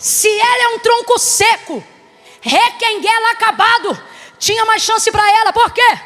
Se ele é um tronco seco, requenguela acabado, tinha mais chance para ela. Por quê?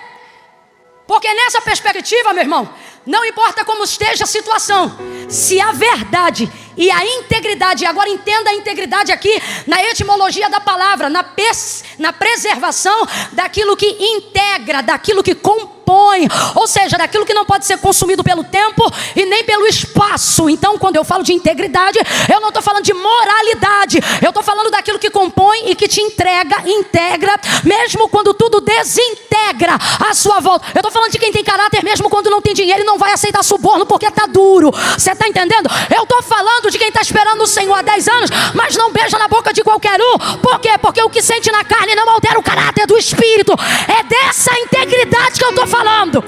Porque nessa perspectiva, meu irmão, não importa como esteja a situação, se a verdade e a integridade, agora entenda a integridade aqui na etimologia da palavra, na preservação daquilo que integra, daquilo que compõe, ou seja, daquilo que não pode ser consumido pelo tempo e nem pelo espaço. Então, quando eu falo de integridade, eu não estou falando de moralidade, eu estou falando daquilo que compõe e que te integra, mesmo quando tudo desintegra à sua volta. Eu estou falando de quem tem caráter, mesmo quando não tem dinheiro e não vai aceitar suborno porque está duro. Você está entendendo? Eu estou falando de quem está esperando o Senhor há 10 anos, mas não beija na boca de qualquer um. Por quê? Porque o que sente na carne não altera o caráter do Espírito. É dessa integridade que eu estou falando.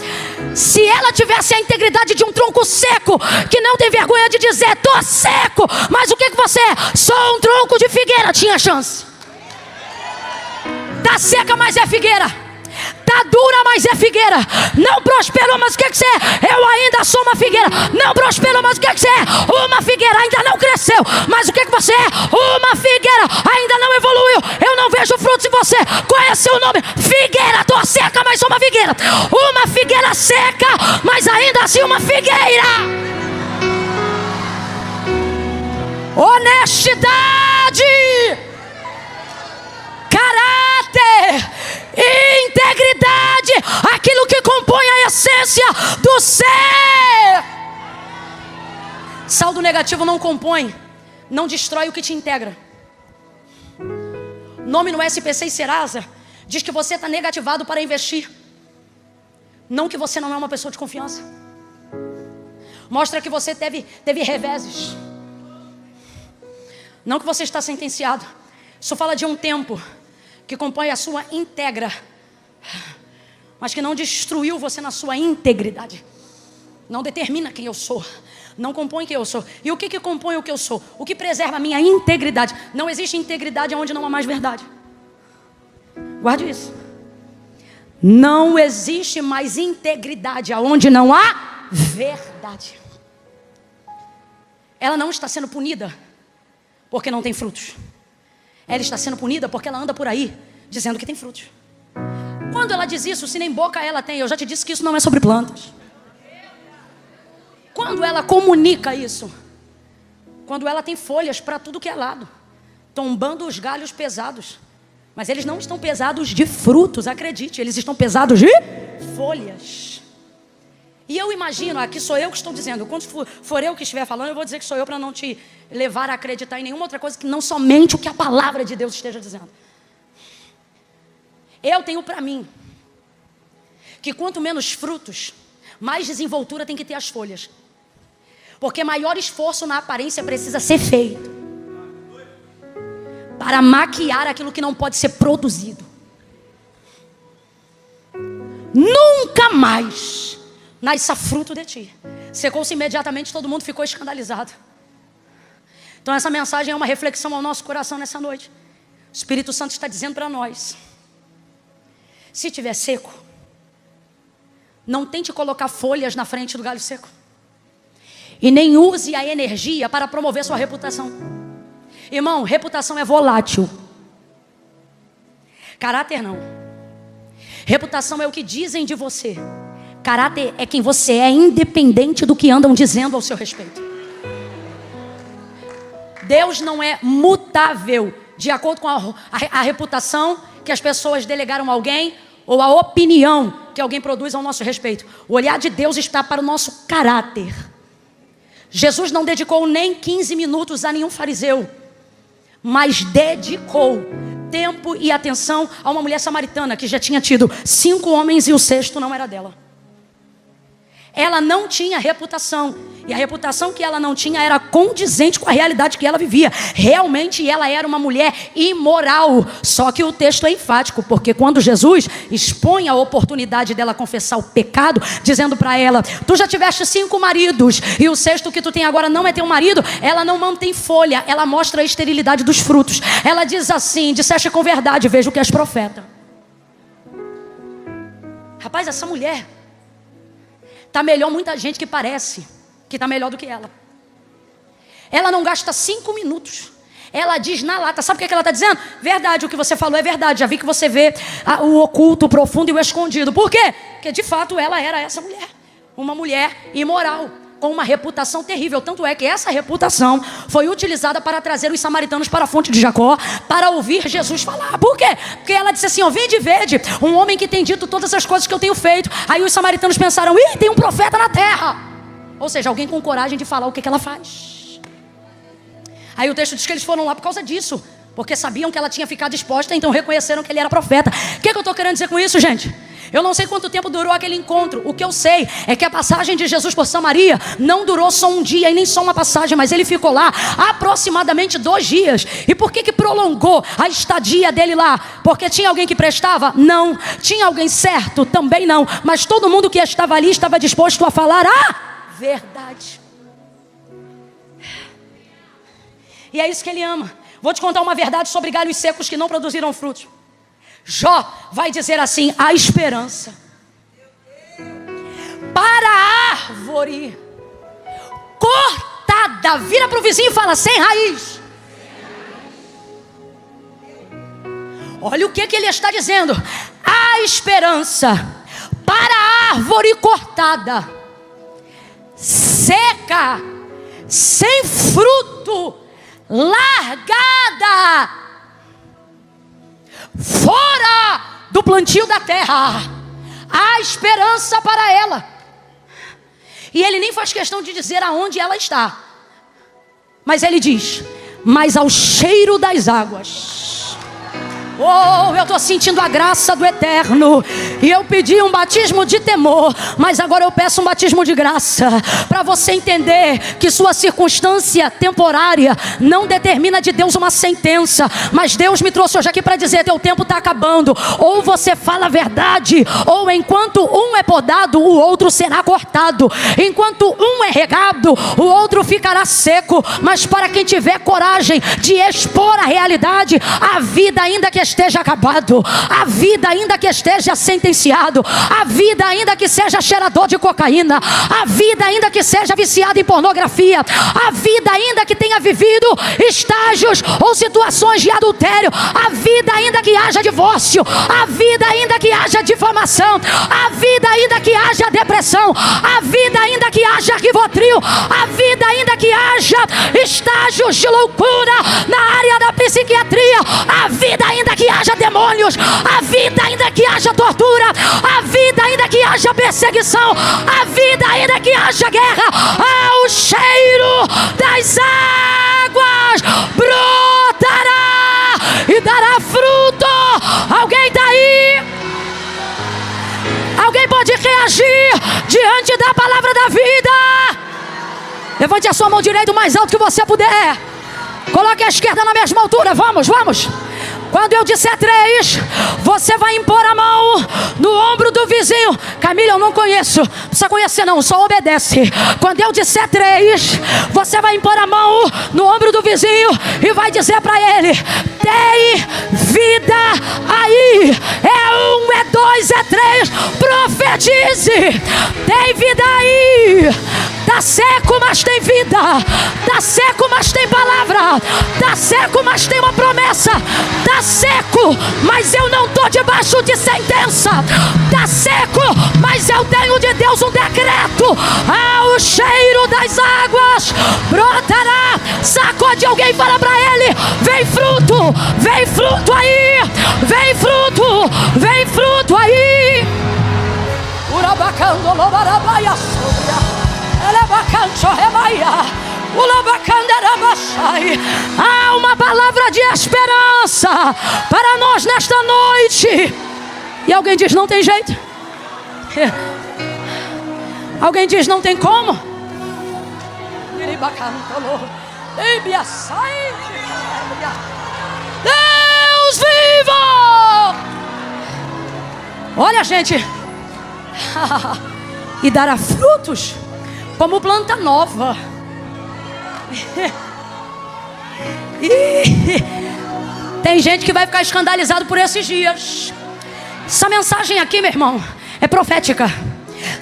Se ela tivesse a integridade de um tronco seco, que não tem vergonha de dizer, estou seco, mas o que você é? Sou um tronco de figueira, tinha chance. Está seca, mas é figueira. Está dura, mas é figueira. Não prosperou, mas o que você é? Eu ainda sou uma figueira. Não prosperou, mas o que você é? Uma figueira. Ainda não cresceu, mas o que você é? Uma figueira. Ainda não evoluiu. Eu não vejo frutos em você. Qual é seu nome? Figueira. Estou seca, mas sou uma figueira. Uma figueira seca, mas ainda assim uma figueira. Honestidade, caráter, integridade, aquilo que compõe a essência do ser. Saldo negativo não compõe, não destrói o que te integra. Nome no SPC e Serasa diz que você está negativado para investir, não que você não é uma pessoa de confiança. Mostra que você teve reveses, não que você está sentenciado. Isso fala de um tempo que compõe a sua integra, mas que não destruiu você na sua integridade. Não determina quem eu sou, não compõe quem eu sou. E o que compõe o que eu sou? O que preserva a minha integridade? Não existe integridade onde não há mais verdade. Guarde isso. Não existe mais integridade onde não há verdade. Ela não está sendo punida porque não tem frutos. Ela está sendo punida porque ela anda por aí dizendo que tem frutos. Quando ela diz isso, se nem boca ela tem, eu já te disse que isso não é sobre plantas. Quando ela comunica isso, quando ela tem folhas para tudo que é lado, tombando os galhos pesados, mas eles não estão pesados de frutos, acredite, eles estão pesados de folhas. E eu imagino, aqui sou eu que estou dizendo, quando for eu que estiver falando, eu vou dizer que sou eu para não te levar a acreditar em nenhuma outra coisa que não somente o que a palavra de Deus esteja dizendo. Eu tenho para mim que quanto menos frutos, mais desenvoltura tem que ter as folhas. Porque maior esforço na aparência precisa ser feito para maquiar aquilo que não pode ser produzido. Nunca mais nasça fruto de ti. Secou-se imediatamente, todo mundo ficou escandalizado. Então essa mensagem é uma reflexão ao nosso coração nessa noite. O Espírito Santo está dizendo para nós: se tiver seco, não tente colocar folhas na frente do galho seco. E nem use a energia para promover sua reputação. Irmão, reputação é volátil. Caráter não. Reputação é o que dizem de você. Caráter é quem você é, independente do que andam dizendo ao seu respeito. Deus não é mutável de acordo com a reputação que as pessoas delegaram a alguém ou a opinião que alguém produz ao nosso respeito. O olhar de Deus está para o nosso caráter. Jesus não dedicou nem 15 minutos a nenhum fariseu, mas dedicou tempo e atenção a uma mulher samaritana que já tinha tido 5 homens e o 6º não era dela. Ela não tinha reputação. E a reputação que ela não tinha era condizente com a realidade que ela vivia. Realmente ela era uma mulher imoral. Só que o texto é enfático, porque quando Jesus expõe a oportunidade dela confessar o pecado, dizendo para ela: tu já tiveste 5 maridos e o 6º que tu tem agora não é teu marido, ela não mantém folha, ela mostra a esterilidade dos frutos. Ela diz assim: disseste com verdade, vejo que és profeta. Rapaz, essa mulher está melhor muita gente que parece que está melhor do que ela. Ela não gasta 5 minutos. ela diz na lata. Sabe o que ela está dizendo? Verdade, o que você falou é verdade. Já vi que você vê o oculto, o profundo e o escondido. Por quê? Porque de fato ela era essa mulher. Uma mulher imoral, com uma reputação terrível. Tanto é que essa reputação foi utilizada para trazer os samaritanos para a fonte de Jacó, para ouvir Jesus falar. Por quê? Porque ela disse assim, vinde e vede um homem que tem dito todas as coisas que eu tenho feito. Aí os samaritanos pensaram, tem um profeta na terra. Ou seja, alguém com coragem de falar o que ela faz. Aí o texto diz que eles foram lá por causa disso, porque sabiam que ela tinha ficado exposta, então reconheceram que ele era profeta. O que eu estou querendo dizer com isso, gente? Eu não sei quanto tempo durou aquele encontro. O que eu sei é que a passagem de Jesus por Samaria não durou só um dia e nem só uma passagem, mas ele ficou lá aproximadamente 2 dias. E por que prolongou a estadia dele lá? Porque tinha alguém que prestava? Não. Tinha alguém certo? Também não. Mas todo mundo que estava ali estava disposto a falar a verdade. E é isso que ele ama. Vou te contar uma verdade sobre galhos secos que não produziram frutos. Jó vai dizer assim, a esperança para a árvore cortada, vira para o vizinho e fala, sem raiz. Olha o que ele está dizendo, a esperança para a árvore cortada, seca, sem fruto, largada, fora do plantio da terra. Há esperança para ela. E ele nem faz questão de dizer aonde ela está, mas ele diz, mas ao cheiro das águas. Oh, eu estou sentindo a graça do Eterno. E eu pedi um batismo de temor, mas agora eu peço um batismo de graça, para você entender que sua circunstância temporária não determina de Deus uma sentença. Mas Deus me trouxe hoje aqui para dizer, teu tempo está acabando. Ou você fala a verdade, ou enquanto um é podado, o outro será cortado. Enquanto um é regado, o outro ficará seco. Mas para quem tiver coragem de expor a realidade, a vida ainda que esteja acabado, a vida ainda que esteja sentenciado, a vida ainda que seja cheirador de cocaína, a vida ainda que seja viciado em pornografia, a vida ainda que tenha vivido estágios ou situações de adultério, a vida ainda que haja divórcio, a vida ainda que haja difamação, a vida ainda que haja depressão, a vida ainda que haja rivotril, a vida ainda que haja estágios de loucura na área da psiquiatria, a vida ainda que haja demônios, a vida ainda que haja tortura, a vida ainda que haja perseguição, a vida ainda que haja guerra, ao cheiro das águas brotará e dará fruto. Alguém está aí? Alguém pode reagir diante da palavra da vida? Levante a sua mão direita o mais alto que você puder. Coloque a esquerda na mesma altura. Vamos, vamos. Quando eu disser 3, você vai impor a mão no ombro do vizinho. Camila, eu não conheço. Não precisa conhecer não, só obedece. Quando eu disser 3, você vai impor a mão no ombro do vizinho e vai dizer para ele, tem vida aí. É 1, é 2, é 3. Profetize. Tem vida aí. Tá seco, mas tem vida. Tá seco, mas tem palavra. Tá seco, mas tem uma promessa. Tá seco, mas eu não estou debaixo de sentença. Tá seco, mas eu tenho de Deus um decreto. Ao cheiro das águas brotará. Sacode alguém e fala para ele, vem fruto aí. Vem fruto aí. Urabacando lobarabaia sobra. Há uma palavra de esperança para nós nesta noite. E alguém diz, não tem jeito. Alguém diz, não tem como. Deus vivo. Olha, gente. E dará frutos como planta nova. Tem gente que vai ficar escandalizado por esses dias. Essa mensagem aqui, meu irmão, é profética.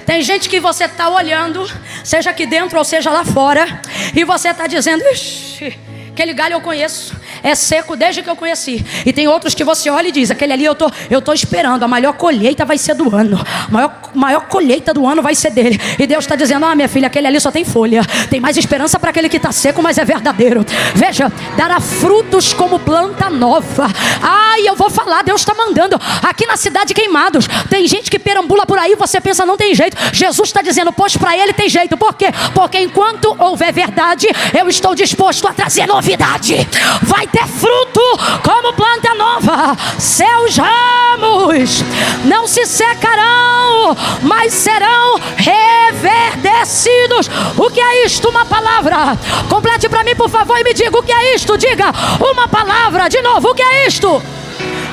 Tem gente que você está olhando, seja aqui dentro ou seja lá fora, e você está dizendo, ixi, aquele galho eu conheço, é seco desde que eu conheci. E tem outros que você olha e diz, aquele ali eu tô esperando, a maior colheita vai ser do ano. A maior colheita do ano vai ser dele. E Deus está dizendo, minha filha, aquele ali só tem folha. Tem mais esperança para aquele que está seco, mas é verdadeiro. Veja, dará frutos como planta nova. Ai, eu vou falar, Deus está mandando. Aqui na cidade de Queimados, tem gente que perambula por aí, você pensa, não tem jeito. Jesus está dizendo, pois para ele tem jeito. Por quê? Porque enquanto houver verdade, eu estou disposto a trazer novidade. Vai ter fruto como planta nova. Seus ramos não se secarão, mas serão reverdecidos. O que é isto? Uma palavra. Complete para mim, por favor, e me diga o que é isto. Diga uma palavra. De novo, o que é isto?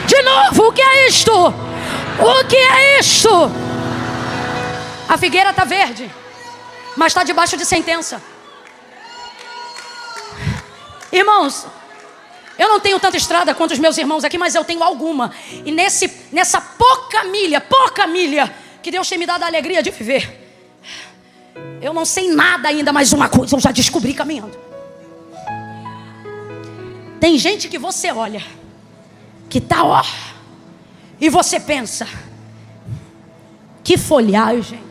De novo, o que é isto? O que é isto? A figueira está verde, mas está debaixo de sentença. Irmãos, eu não tenho tanta estrada quanto os meus irmãos aqui, mas eu tenho alguma. E nessa pouca milha que Deus tem me dado a alegria de viver, eu não sei nada ainda, mas uma coisa eu já descobri caminhando. Tem gente que você olha, que tá ó, e você pensa, que folhagem.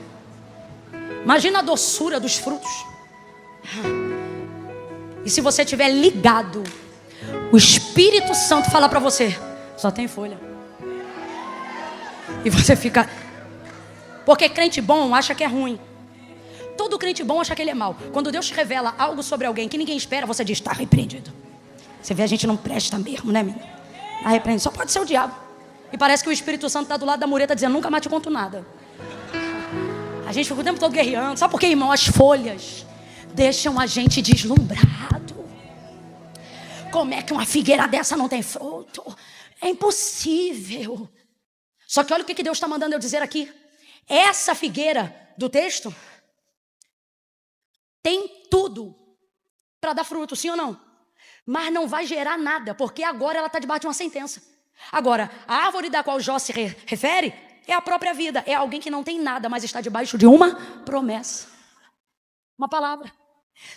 Imagina a doçura dos frutos. E se você estiver ligado, o Espírito Santo fala para você, só tem folha. E você fica... Porque crente bom acha que é ruim. Todo crente bom acha que ele é mau. Quando Deus te revela algo sobre alguém que ninguém espera, você diz, está repreendido. Você vê, a gente não presta mesmo, né, menino? Está repreendido. Só pode ser o diabo. E parece que o Espírito Santo está do lado da mureta dizendo, nunca mais te conto nada. A gente fica o tempo todo guerreando. Sabe por quê, irmão? As folhas deixam a gente deslumbrado. Como é que uma figueira dessa não tem fruto? É impossível. Só que olha o que Deus está mandando eu dizer aqui. Essa figueira do texto tem tudo para dar fruto, sim ou não? Mas não vai gerar nada, porque agora ela está debaixo de uma sentença. Agora, a árvore da qual Jó se refere é a própria vida. É alguém que não tem nada, mas está debaixo de uma promessa. Uma palavra.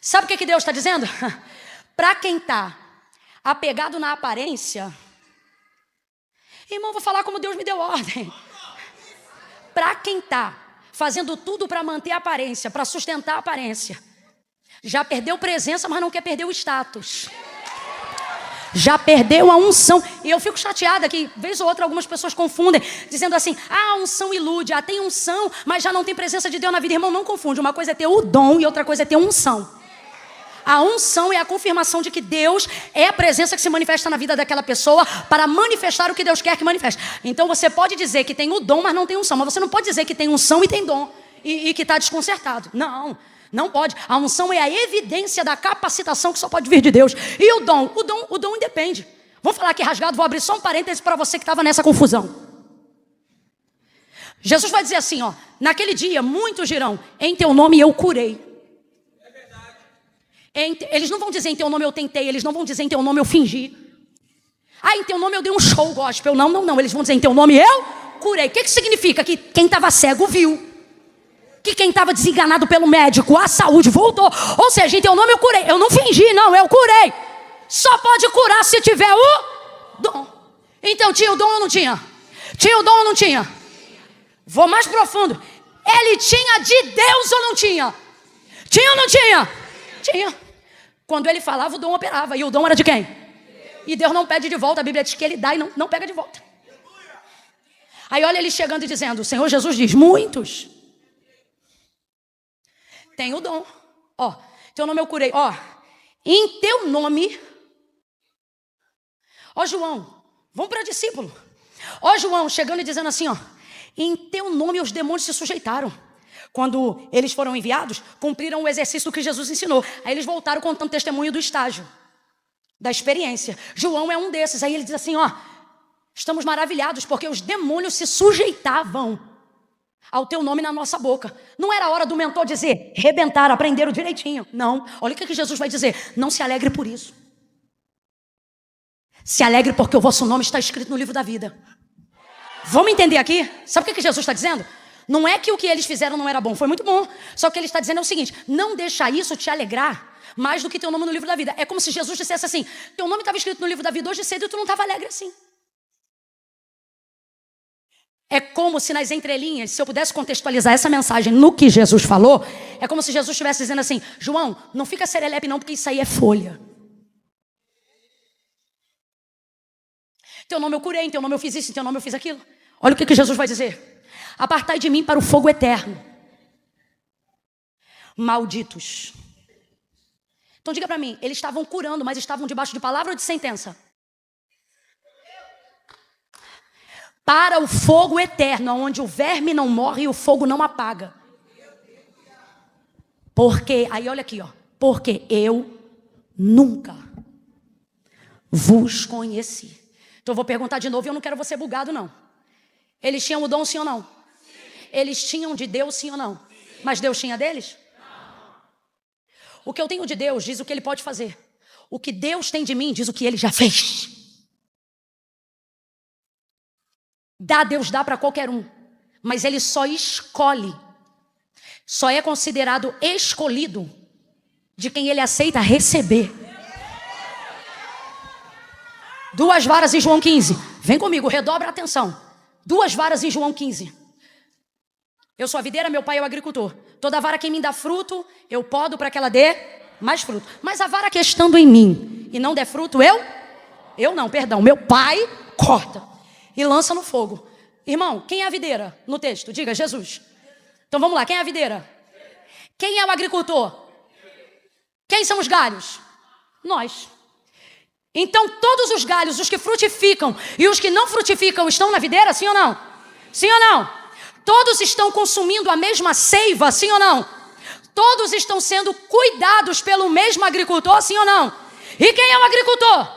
Sabe o que Deus está dizendo? Para quem está apegado na aparência, irmão, vou falar como Deus me deu ordem. Para quem está fazendo tudo para manter a aparência, para sustentar a aparência, já perdeu presença, mas não quer perder o status. Já perdeu a unção. E eu fico chateada que, vez ou outra, algumas pessoas confundem, dizendo assim, a unção ilude, tem unção, mas já não tem presença de Deus na vida. Irmão, não confunde, uma coisa é ter o dom e outra coisa é ter unção. A unção é a confirmação de que Deus é a presença que se manifesta na vida daquela pessoa para manifestar o que Deus quer que manifeste. Então você pode dizer que tem o dom, mas não tem unção. Mas você não pode dizer que tem unção e tem dom e que está desconcertado. Não. Não pode. A unção é a evidência da capacitação que só pode vir de Deus. E o dom independe. Vamos falar aqui rasgado, vou abrir só um parêntese para você que estava nessa confusão. Jesus vai dizer assim, ó, naquele dia muitos dirão, em teu nome eu curei. É verdade. Eles não vão dizer em teu nome eu tentei, eles não vão dizer em teu nome eu fingi. Em teu nome eu dei um show gospel. Não. Eles vão dizer em teu nome eu curei. O que significa? Que quem estava cego viu. Que quem estava desenganado pelo médico, a saúde voltou. Ou seja, em teu nome eu curei. Eu não fingi, não, eu curei. Só pode curar se tiver o dom. Então tinha o dom ou não tinha? Tinha o dom ou não tinha? Vou mais profundo. Ele tinha de Deus ou não tinha? Tinha ou não tinha? Tinha. Quando ele falava, o dom operava. E o dom era de quem? E Deus não pede de volta. A Bíblia diz que ele dá e não pega de volta. Aí olha ele chegando e dizendo, o Senhor Jesus diz, muitos tem o dom. Teu nome eu curei. Em teu nome. João, vamos para discípulo. João, chegando e dizendo assim, em teu nome os demônios se sujeitaram. Quando eles foram enviados, cumpriram o exercício que Jesus ensinou. Aí eles voltaram contando testemunho do estágio, da experiência. João é um desses. Aí ele diz assim, estamos maravilhados porque os demônios se sujeitavam ao teu nome na nossa boca. Não era hora do mentor dizer, rebentaram, aprenderam direitinho. Não, olha o que Jesus vai dizer. Não se alegre por isso. Se alegre porque o vosso nome está escrito no livro da vida. Vamos entender aqui? Sabe o que Jesus está dizendo? Não é que o que eles fizeram não era bom, foi muito bom. Só que ele está dizendo é o seguinte, não deixa isso te alegrar, mais do que teu nome no livro da vida. É como se Jesus dissesse assim: teu nome estava escrito no livro da vida hoje cedo e tu não estava alegre assim. É como se nas entrelinhas, se eu pudesse contextualizar essa mensagem no que Jesus falou, é como se Jesus estivesse dizendo assim: João, não fica serelepe não, porque isso aí é folha. Teu nome eu curei, em teu nome eu fiz isso, em teu nome eu fiz aquilo. Olha o que Jesus vai dizer: apartai de mim para o fogo eterno, malditos. Então diga para mim, eles estavam curando, mas estavam debaixo de palavra ou de sentença? Para o fogo eterno, onde o verme não morre e o fogo não apaga. Porque, aí olha aqui, ó. Porque eu nunca vos conheci. Então eu vou perguntar de novo e eu não quero você bugado, não. Eles tinham o dom, sim ou não? Eles tinham de Deus, sim ou não? Mas Deus tinha deles? O que eu tenho de Deus diz o que Ele pode fazer. O que Deus tem de mim diz o que Ele já fez. Deus dá para qualquer um, mas Ele só escolhe, só é considerado escolhido de quem Ele aceita receber. 2 varas em João 15, vem comigo, redobra a atenção. 2 varas em João 15. Eu sou a videira, meu pai é o agricultor. Toda vara que me dá fruto, eu podo para que ela dê mais fruto. Mas a vara que estando em mim e não der fruto, meu pai corta e lança no fogo. Irmão, quem é a videira no texto? Diga, Jesus. Então vamos lá, quem é a videira? Quem é o agricultor? Quem são os galhos? Nós. Então todos os galhos, os que frutificam e os que não frutificam, estão na videira, sim ou não? Sim ou não? Todos estão consumindo a mesma seiva, sim ou não? Todos estão sendo cuidados pelo mesmo agricultor, sim ou não? E quem é o agricultor?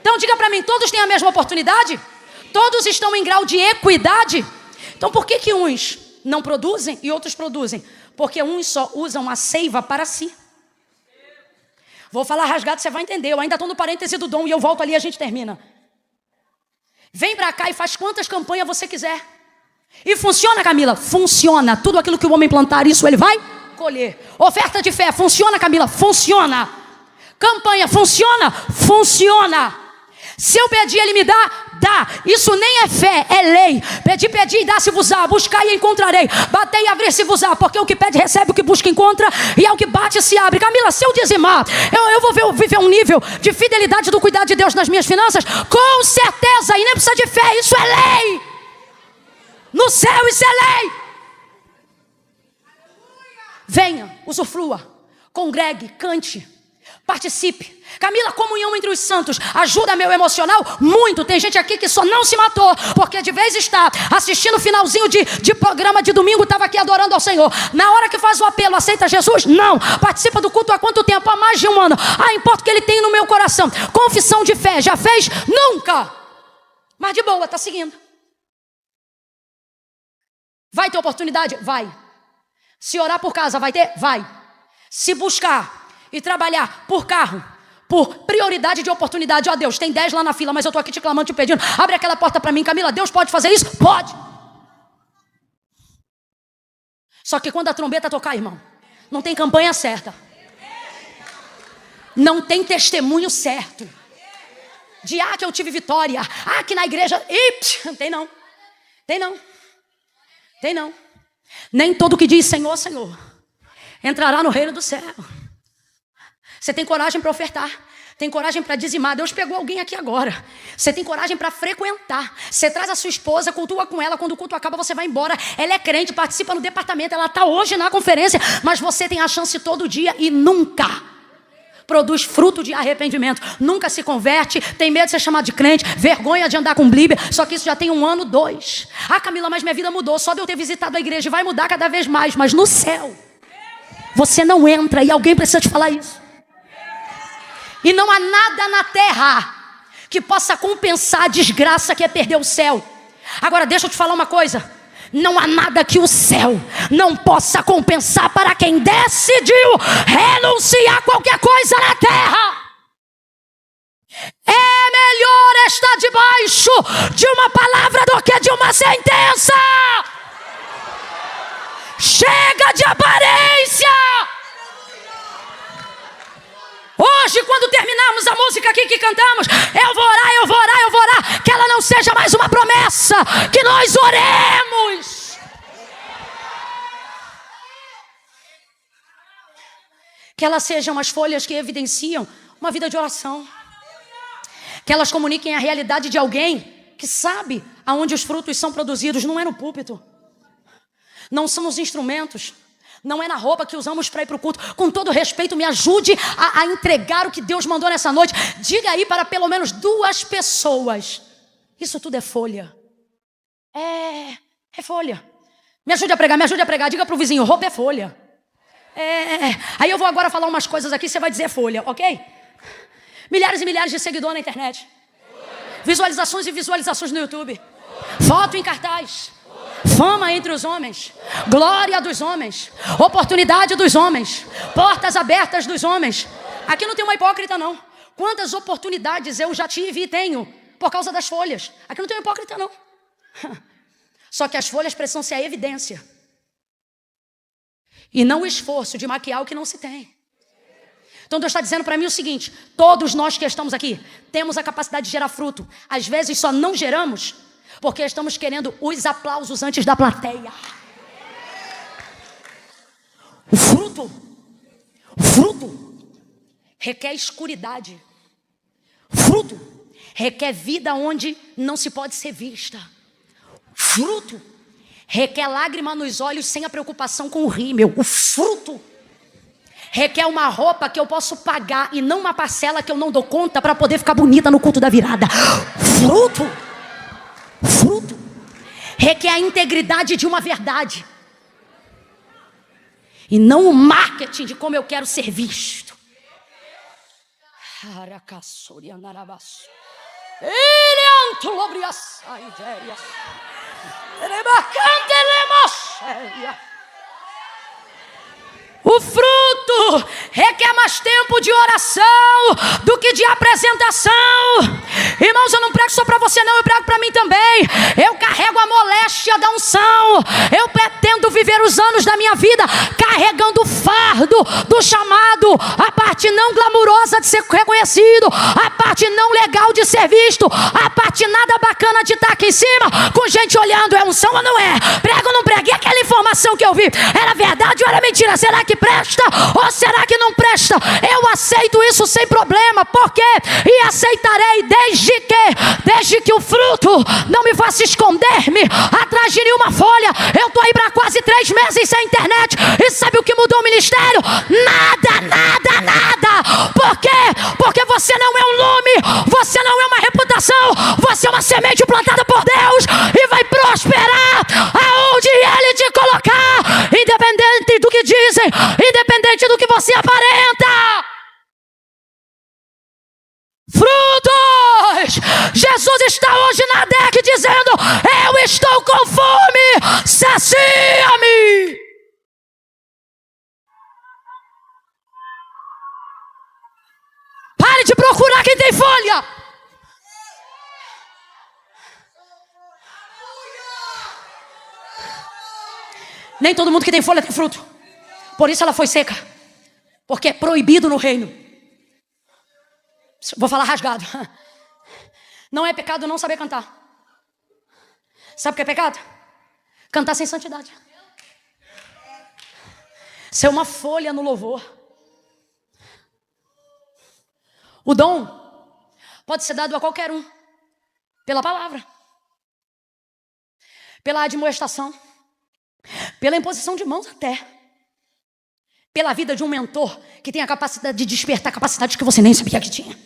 Então diga para mim, todos têm a mesma oportunidade? Todos estão em grau de equidade? Então por que uns não produzem e outros produzem? Porque uns só usam a seiva para si. Vou falar rasgado, você vai entender. Eu ainda estou no parêntese do dom e eu volto ali e a gente termina. Vem para cá e faz quantas campanhas você quiser. E funciona, Camila? Funciona. Tudo aquilo que o homem plantar, isso ele vai colher. Oferta de fé, funciona, Camila? Funciona. Campanha, funciona? Funciona. Se eu pedir, ele me dá? Dá. Isso nem é fé, é lei. Pedi e dá-se-vos-á. Buscai e encontrarei. Batei e abrir-se-vos-á. Porque o que pede recebe, o que busca encontra. E ao que bate se abre. Camila, se eu dizimar, eu vou viver um nível de fidelidade do cuidado de Deus nas minhas finanças? Com certeza. E nem precisa de fé, isso é lei. No céu isso é lei. Venha, usufrua, congregue, cante, participe. Camila, comunhão entre os santos ajuda meu emocional? Muito. Tem gente aqui que só não se matou porque de vez está assistindo o finalzinho de programa de domingo, estava aqui adorando ao Senhor. Na hora que faz o apelo, aceita Jesus? Não. Participa do culto há quanto tempo? Há mais de um ano. Importa o que ele tem no meu coração. Confissão de fé, já fez? Nunca. Mas de boa, está seguindo. Vai ter oportunidade? Vai. Se orar por casa, vai ter? Vai. Se buscar e trabalhar por carro, por prioridade de oportunidade. Ó Deus, tem 10 lá na fila, mas eu estou aqui te clamando, te pedindo. Abre aquela porta para mim, Camila. Deus pode fazer isso? Pode. Só que quando a trombeta tocar, irmão, não tem campanha certa. Não tem testemunho certo. De que eu tive vitória. Que na igreja... Tem não. Tem não. Tem não. Nem todo que diz Senhor, Senhor entrará no reino do céu. Você tem coragem para ofertar, tem coragem para dizimar. Deus pegou alguém aqui agora. Você tem coragem para frequentar. Você traz a sua esposa, cultua com ela. Quando o culto acaba, você vai embora. Ela é crente, participa no departamento. Ela está hoje na conferência. Mas você tem a chance todo dia e nunca produz fruto de arrependimento. Nunca se converte. Tem medo de ser chamado de crente. Vergonha de andar com Bíblia. Só que isso já tem 1 ano, 2. Camila, mas minha vida mudou. Só de eu ter visitado a igreja. Vai mudar cada vez mais. Mas no céu, você não entra. E alguém precisa te falar isso. E não há nada na terra que possa compensar a desgraça que é perder o céu. Agora deixa eu te falar uma coisa. Não há nada que o céu não possa compensar para quem decidiu renunciar a qualquer coisa na terra. É melhor estar debaixo de uma palavra do que de uma sentença. Chega de aparência. Hoje, quando terminarmos a música aqui que cantamos, eu vou orar, eu vou orar, eu vou orar, que ela não seja mais uma promessa, que nós oremos. Que elas sejam as folhas que evidenciam uma vida de oração. Que elas comuniquem a realidade de alguém que sabe aonde os frutos são produzidos. Não é no púlpito, não são nos instrumentos, não é na roupa que usamos para ir para o culto. Com todo respeito, me ajude a entregar o que Deus mandou nessa noite. Diga aí para pelo menos 2 pessoas: isso tudo é folha. É folha. Me ajude a pregar. Diga para o vizinho: roupa é folha. Aí eu vou agora falar umas coisas aqui, você vai dizer folha, ok? Milhares e milhares de seguidores na internet, visualizações e visualizações no YouTube, foto em cartaz, fama entre os homens, glória dos homens, oportunidade dos homens, portas abertas dos homens. Aqui não tem uma hipócrita, não. Quantas oportunidades eu já tive e tenho por causa das folhas. Aqui não tem uma hipócrita, não. Só que as folhas precisam ser a evidência e não o esforço de maquiar o que não se tem. Então Deus está dizendo para mim o seguinte: todos nós que estamos aqui temos a capacidade de gerar fruto. Às vezes só não geramos porque estamos querendo os aplausos antes da plateia. O fruto requer escuridade. Fruto requer vida onde não se pode ser vista. Fruto requer lágrima nos olhos sem a preocupação com o rímel. O fruto requer uma roupa que eu posso pagar e não uma parcela que eu não dou conta para poder ficar bonita no culto da virada. Fruto requer a integridade de uma verdade e não o marketing de como eu quero ser visto. O fruto requer mais tempo de oração do que de apresentação. Irmãos, eu não prego só para você não, eu prego para mim também. Eu carrego a moléstia da unção. Eu pretendo viver os anos da minha vida carregando o fardo do chamado, a parte não glamurosa de ser reconhecido, a parte não legal de ser visto, a parte nada bacana de estar aqui em cima com gente olhando. É unção ou não é? Prego ou não prego? E aquela informação que eu vi, era verdade ou era mentira? Será que presta ou será que não presta? Eu aceito isso sem problema. Por quê? E aceitarei desde que o fruto não me faça esconder-me atrás de nenhuma folha. Eu estou aí para quase 3 meses sem internet. E sabe o que mudou o ministério? Nada. Por quê? Porque você não é um nome, você não é uma reputação, você é uma semente plantada por Deus e vai prosperar aonde Ele te colocar, independente do que dizem, independente do que você aparenta. Frutos! Jesus está hoje na DEC dizendo: eu estou com fome, sacia-me. Pare de procurar quem tem folha. Nem todo mundo que tem folha tem fruto. Por isso ela foi seca. Porque é proibido no reino. Vou falar rasgado. Não é pecado não saber cantar. Sabe o que é pecado? Cantar sem santidade. Ser uma folha no louvor. O dom pode ser dado a qualquer um. Pela palavra. Pela admoestação. Pela imposição de mãos até. Pela vida de um mentor que tem a capacidade de despertar capacidades que você nem sabia que tinha.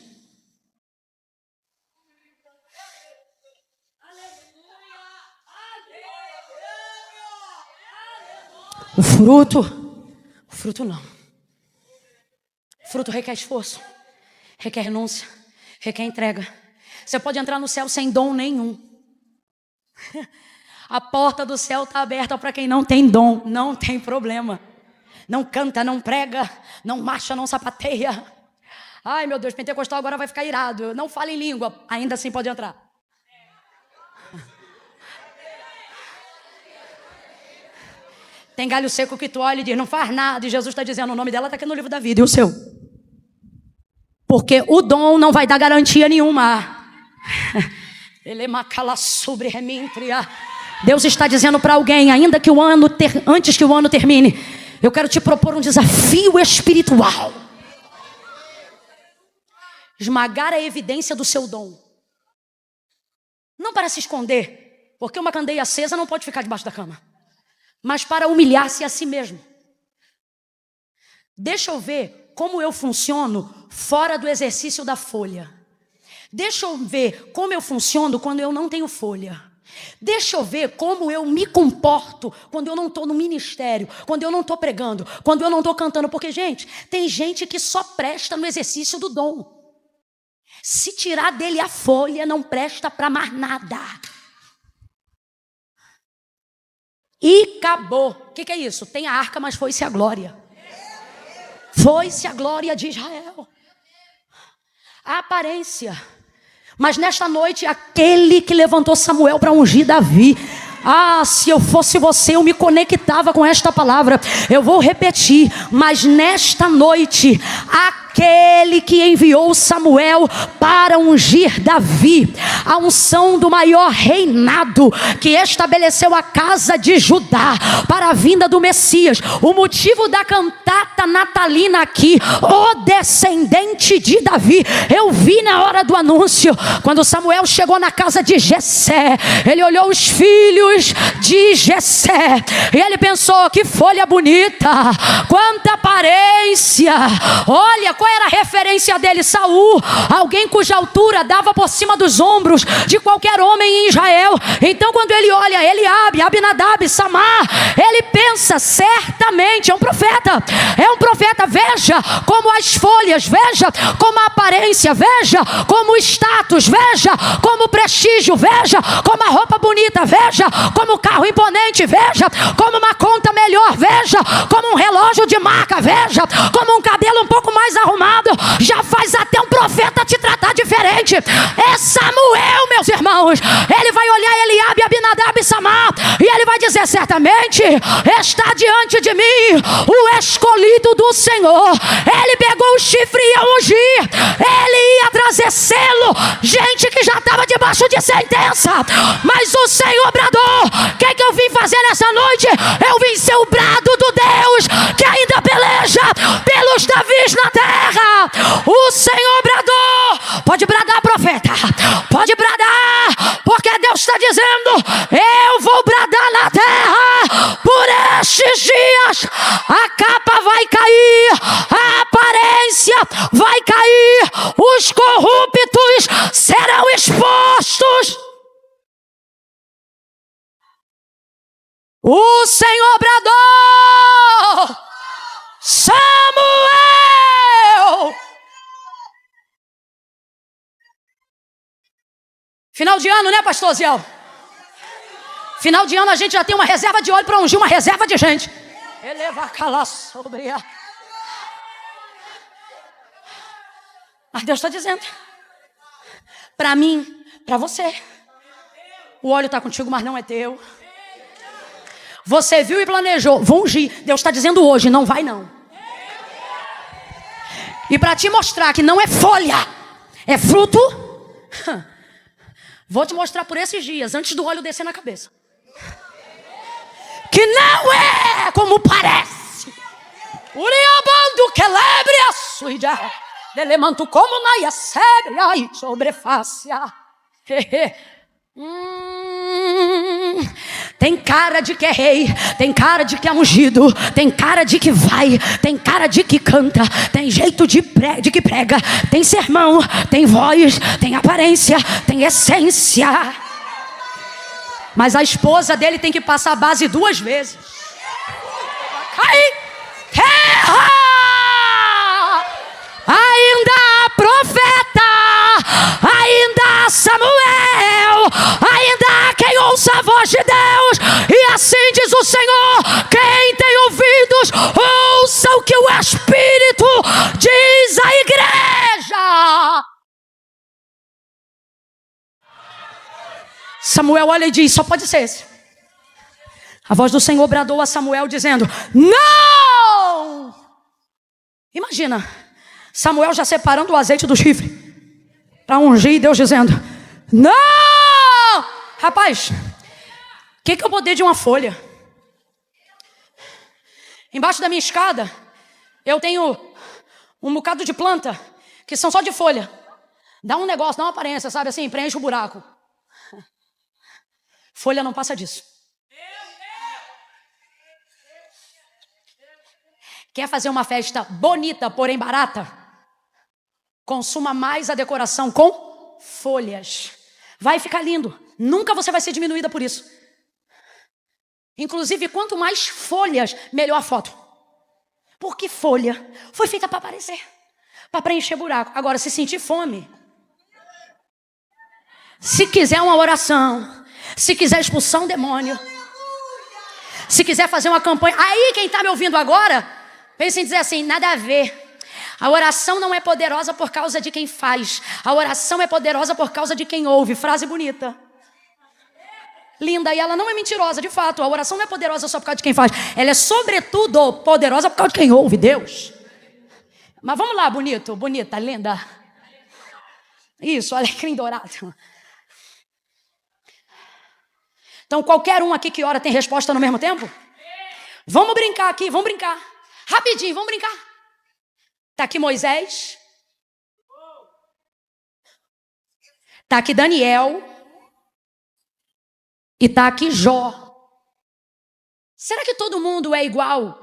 O fruto não. O fruto requer esforço, requer renúncia, requer entrega. Você pode entrar no céu sem dom nenhum. A porta do céu está aberta para quem não tem dom, não tem problema. Não canta, não prega, não marcha, não sapateia. Ai, meu Deus, pentecostal agora vai ficar irado. Não fala em língua, ainda assim pode entrar. Tem galho seco que tu olha e diz, não faz nada. E Jesus está dizendo, o nome dela está aqui no livro da vida. E o seu? Porque o dom não vai dar garantia nenhuma. Deus está dizendo para alguém, ainda que antes que o ano termine, eu quero te propor um desafio espiritual. Esmagar a evidência do seu dom. Não para se esconder, porque uma candeia acesa não pode ficar debaixo da cama, mas para humilhar-se a si mesmo. Deixa eu ver como eu funciono fora do exercício da folha. Deixa eu ver como eu funciono quando eu não tenho folha. Deixa eu ver como eu me comporto quando eu não estou no ministério, quando eu não estou pregando, quando eu não estou cantando. Porque, gente, tem gente que só presta no exercício do dom. Se tirar dele a folha, não presta para mais nada. E acabou. O que é isso? Tem a arca, mas foi-se a glória. Foi-se a glória de Israel. A aparência. Mas nesta noite, aquele que levantou Samuel para ungir Davi. Se eu fosse você, eu me conectava com esta palavra. Eu vou repetir. Mas nesta noite, aquele que enviou Samuel para ungir Davi, a unção do maior reinado que estabeleceu a casa de Judá para a vinda do Messias. O motivo da cantata natalina aqui, o descendente de Davi. Eu vi na hora do anúncio, quando Samuel chegou na casa de Jessé, ele olhou os filhos de Jessé e ele pensou: que folha bonita, quanta aparência. Olha, qual era a referência dele? Saul, alguém cuja altura dava por cima dos ombros de qualquer homem em Israel. Então quando ele olha Eliabe, Abinadab, Samar, ele pensa: certamente é um profeta, veja como as folhas, veja como a aparência, veja como o status, veja como o prestígio, veja como a roupa bonita, veja como o carro imponente, veja como uma conta melhor, veja como um relógio de marca, veja como um cabelo um pouco mais arrumado, já faz até um profeta te tratar diferente. É Samuel, meus irmãos. Ele vai olhar Eliabe, Abinadab e Samar e ele vai dizer: certamente está diante de mim o escolhido do Senhor. Ele pegou o chifre e ia ungir, ele ia trazer selo, gente que já estava debaixo de sentença, mas o Senhor bradou. O que eu vim fazer nessa noite? Eu vim ser o brado do Deus que ainda peleja pelos Davis na terra. O Senhor bradou. Pode bradar, profeta, pode bradar, porque Deus está dizendo: eu vou bradar na terra por estes dias. A capa vai cair, a aparência vai cair, os corruptos serão expostos. O Senhor bradou: Samuel! Final de ano, né, pastor Ziel? Final de ano a gente já tem uma reserva de óleo para ungir uma reserva de gente. Eleva cala sobre a... Mas Deus está dizendo para mim, para você: o óleo está contigo, mas não é teu. Você viu e planejou, vou ungir. Deus está dizendo hoje: não vai não. E para te mostrar que não é folha, é fruto, vou te mostrar por esses dias, antes do óleo descer na cabeça, que não é como parece. Uriabando que lebre a suja, delemanto como na iacebre, ai, sobrefácia. Tem cara de que é rei, tem cara de que é ungido, tem cara de que vai, tem cara de que canta, tem jeito de que prega, tem sermão, tem voz, tem aparência, tem essência. Mas a esposa dele tem que passar a base 2 vezes. Terra! Ainda há profeta, ainda há Samuel, ainda há quem ouça a voz de Deus. E assim diz o Senhor: quem tem ouvidos, ouça o que o Espírito diz à igreja. Samuel olha e diz: só pode ser esse. A voz do Senhor bradou a Samuel dizendo: não! Imagina, Samuel já separando o azeite do chifre para ungir, e Deus dizendo: não! Rapaz, o que é o poder de uma folha? Embaixo da minha escada eu tenho um bocado de planta que são só de folha. Dá um negócio, dá uma aparência, sabe assim, preenche o buraco. Folha não passa disso. Quer fazer uma festa bonita, porém barata? Consuma mais a decoração com folhas. Vai ficar lindo. Nunca você vai ser diminuída por isso. Inclusive, quanto mais folhas, melhor a foto. Porque folha foi feita para aparecer, para preencher buraco. Agora, se sentir fome, se quiser uma oração, se quiser expulsar um demônio, se quiser fazer uma campanha, aí quem está me ouvindo agora, pense em dizer assim: nada a ver. A oração não é poderosa por causa de quem faz. A oração é poderosa por causa de quem ouve. Frase bonita. Linda, e ela não é mentirosa, de fato. A oração não é poderosa só por causa de quem faz. Ela é sobretudo poderosa por causa de quem ouve, Deus. Mas vamos lá, bonito, bonita, linda. Isso, alecrim dourado. Então qualquer um aqui que ora tem resposta no mesmo tempo? Vamos brincar aqui, vamos brincar. Rapidinho, vamos brincar. Está aqui Moisés. Está aqui Daniel. E está aqui Jó. Será que todo mundo é igual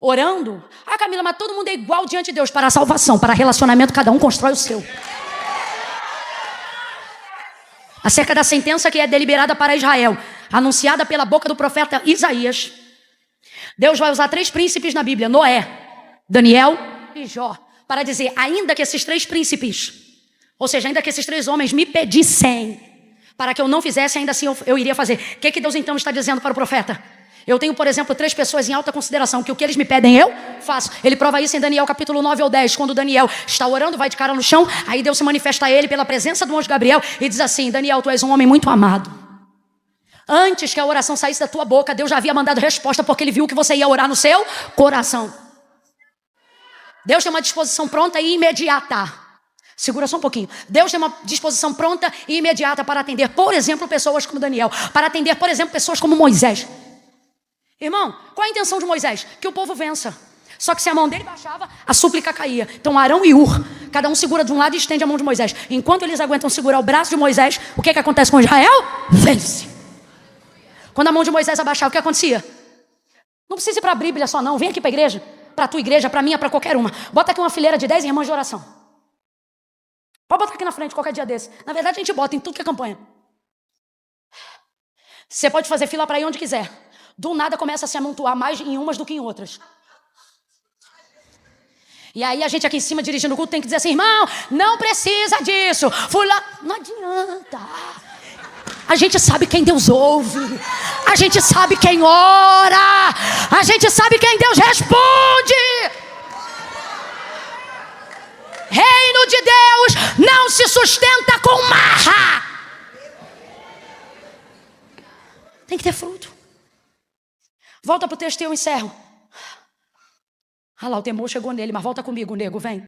orando? Ah, Camila, mas todo mundo é igual diante de Deus. Para a salvação, para relacionamento, cada um constrói o seu. Acerca da sentença que é deliberada para Israel, anunciada pela boca do profeta Isaías, Deus vai usar 3 príncipes na Bíblia: Noé, Daniel e Jó, para dizer: ainda que esses 3 príncipes, ou seja, ainda que esses 3 homens me pedissem para que eu não fizesse, ainda assim eu iria fazer. O que Deus então está dizendo para o profeta? Eu tenho, por exemplo, 3 pessoas em alta consideração, que o que eles me pedem eu faço. Ele prova isso em Daniel capítulo 9 ou 10, quando Daniel está orando, vai de cara no chão, aí Deus se manifesta a ele pela presença do anjo Gabriel e diz assim: Daniel, tu és um homem muito amado. Antes que a oração saísse da tua boca, Deus já havia mandado resposta, porque ele viu que você ia orar no seu coração. Deus tem uma disposição pronta e imediata. Segura só um pouquinho. Deus tem uma disposição pronta e imediata para atender, por exemplo, pessoas como Daniel. Para atender, por exemplo, pessoas como Moisés. Irmão, qual a intenção de Moisés? Que o povo vença. Só que se a mão dele baixava, a súplica caía. Então Arão e Ur, cada um segura de um lado e estende a mão de Moisés. Enquanto eles aguentam segurar o braço de Moisés, o que acontece com Israel? Vence. Quando a mão de Moisés abaixava, o que acontecia? Não precisa ir para a Bíblia só não. Vem aqui para a igreja. Para a tua igreja, para a minha, para qualquer uma. Bota aqui uma fileira de 10 irmãs de oração. Pode botar aqui na frente qualquer dia desse. Na verdade, a gente bota em tudo que é campanha. Você pode fazer fila para ir onde quiser. Do nada começa a se amontoar mais em umas do que em outras. E aí a gente aqui em cima dirigindo o culto tem que dizer assim: irmão, não precisa disso. Fui lá. Não adianta. A gente sabe quem Deus ouve. A gente sabe quem ora. A gente sabe quem Deus responde. Reino de Deus não se sustenta com marra. Tem que ter fruto. Volta para o texto e eu encerro. Ah lá, o temor chegou nele, mas volta comigo, nego, vem.